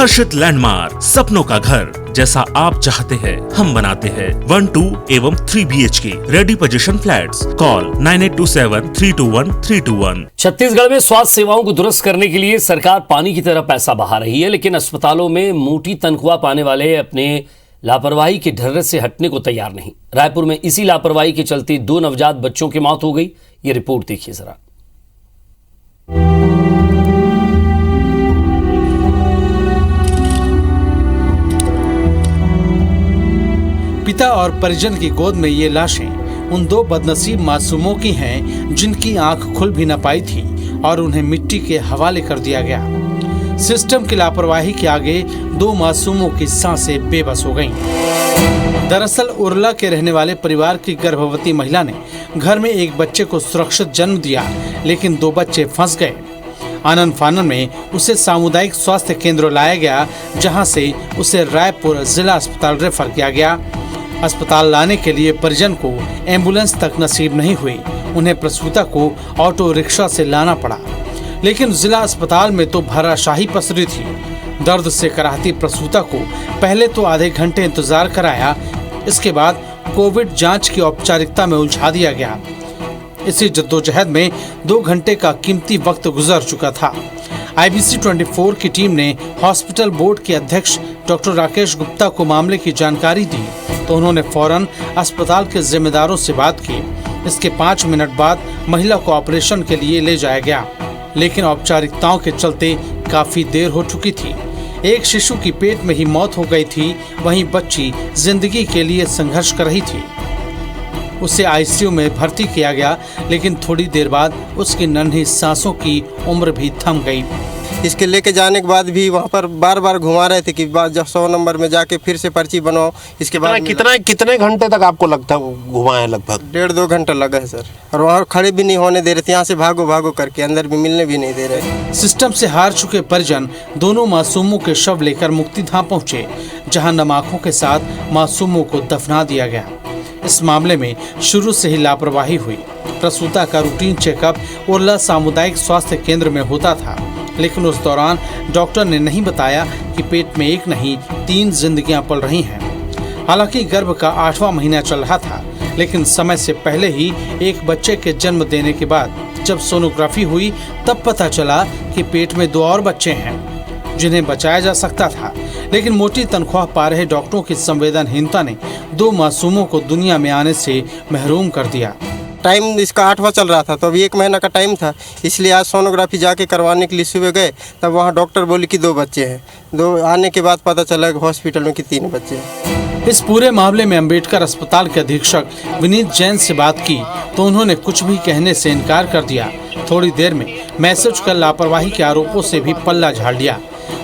हर्षित landmark, सपनों का घर जैसा आप चाहते हैं हम बनाते हैं। 1, 2 एवं 3 BHK ready position flats. Call 9827321321। Chhattisgarh में स्वास्थ्य सेवाओं को दुरुस्त करने के लिए सरकार पानी की तरह पैसा बहा रही है, लेकिन अस्पतालों में मोटी तनख्वाह पाने वाले अपने लापरवाही के ढर्रे से हटने को तैयार नहीं। रायपुर में इसी लापरवाही के चलते 2 नवजात बच्चों की मौत हो गई। ये रिपोर्ट देखिए जरा। पिता और परिजन की गोद में ये लाशें उन 2 बदनसीब मासूमों की हैं जिनकी आंख खुल भी न पाई थी और उन्हें मिट्टी के हवाले कर दिया गया। सिस्टम की लापरवाही के आगे 2 मासूमों की सांसें बेबस हो गईं। दरअसल उरला के रहने वाले परिवार की गर्भवती महिला ने घर में एक बच्चे को सुरक्षित जन्म दिया, लेकिन 2 बच्चे फंस गए। आनन फानन में उसे सामुदायिक स्वास्थ्य केंद्र लाया गया, जहां से उसे रायपुर जिला अस्पताल रेफर किया गया। अस्पताल लाने के लिए परिजन को एम्बुलेंस तक नसीब नहीं हुई। उन्हें प्रसूता को ऑटो रिक्शा से लाना पड़ा, लेकिन जिला अस्पताल में तो भराशाही पसरी थी। दर्द से कराहती प्रसूता को पहले तो आधे घंटे इंतजार कराया, इसके बाद कोविड जांच की औपचारिकता में उलझा दिया गया। इसी जद्दोजहद में 2 घंटे का कीमती वक्त गुजर चुका था। IBC 24 की टीम ने हॉस्पिटल बोर्ड के अध्यक्ष डॉक्टर राकेश गुप्ता को मामले की जानकारी दी, तो उन्होंने फौरन अस्पताल के जिम्मेदारों से बात की। इसके 5 मिनट बाद महिला को ऑपरेशन के लिए ले जाया गया, लेकिन औपचारिकताओं के चलते काफी देर हो चुकी थी। एक शिशु की पेट में ही मौत हो गई थी, वहीं बच्ची जिंदगी के लिए संघर्ष कर रही थी। उसे ICU में भर्ती किया गया, लेकिन थोड़ी देर बाद उसकी नन्ही सांसों की उम्र भी थम गई। इसके लेके जाने के बाद भी वहाँ पर बार बार घुमा रहे थे कि बाद 100 नंबर में जाके फिर से पर्ची बनवाओ। इसके बाद कितने घंटे तक आपको लगता है घुमाए? लगभग 1.5-2 घंटा लगा है सर, और वहाँ खड़े भी नहीं होने दे रहे थे। यहाँ से भागो भागो करके अंदर भी मिलने भी नहीं दे रहे। सिस्टम से हार चुके परिजन दोनों मासूमों के शव लेकर मुक्तिधाम पहुँचे, जहाँ नम आंखों के साथ मासूमों को दफना दिया गया। इस मामले में शुरू से ही लापरवाही हुई। प्रसूता का रूटीन चेकअप उरला सामुदायिक स्वास्थ्य केंद्र में होता था, लेकिन उस दौरान डॉक्टर ने नहीं बताया कि पेट में 1 नहीं 3 जिंदगियां पल रही हैं। हालांकि गर्भ का 8वां महीना चल रहा था, लेकिन समय से पहले ही एक बच्चे के जन्म देने के बाद जब सोनोग्राफी हुई तब पता चला कि पेट में 2 और बच्चे हैं जिन्हें बचाया जा सकता था। लेकिन मोटी तनख्वाह पा रहे डॉक्टरों की संवेदनहीनता ने 2 मासूमों को दुनिया में आने से महरूम कर दिया। टाइम इसका 8वां चल रहा था, तो अभी 1 महीना का टाइम था, इसलिए आज सोनोग्राफी जाके करवाने के लिए सुबह गए। तब वहाँ डॉक्टर बोले कि 2 बच्चे हैं। 2 आने के बाद पता चला कि हॉस्पिटल में कि 3 बच्चे हैं। इस पूरे मामले में अंबेडकर अस्पताल के अधीक्षक विनीत जैन से बात की, तो उन्होंने कुछ भी कहने से इनकार कर दिया। थोड़ी देर में मैसेज कर लापरवाही के आरोपों से भी पल्ला झाड़ लिया।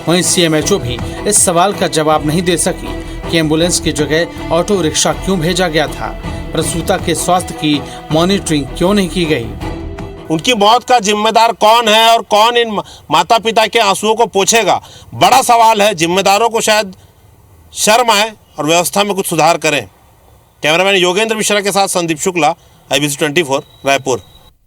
वहीं CMHO भी इस सवाल का जवाब नहीं दे सकी कि एम्बुलेंस की जगह ऑटो रिक्शा क्यों भेजा गया था, प्रसूता के स्वास्थ्य की मॉनिटरिंग क्यों नहीं की गई। उनकी मौत का जिम्मेदार कौन है और कौन इन माता पिता के आंसुओं को पोंछेगा, बड़ा सवाल है। जिम्मेदारों को शायद शर्म आए और व्यवस्था में कुछ सुधार करें। कैमरामैन योगेंद्र मिश्रा के साथ संदीप शुक्ला, IBC 24 रायपुर।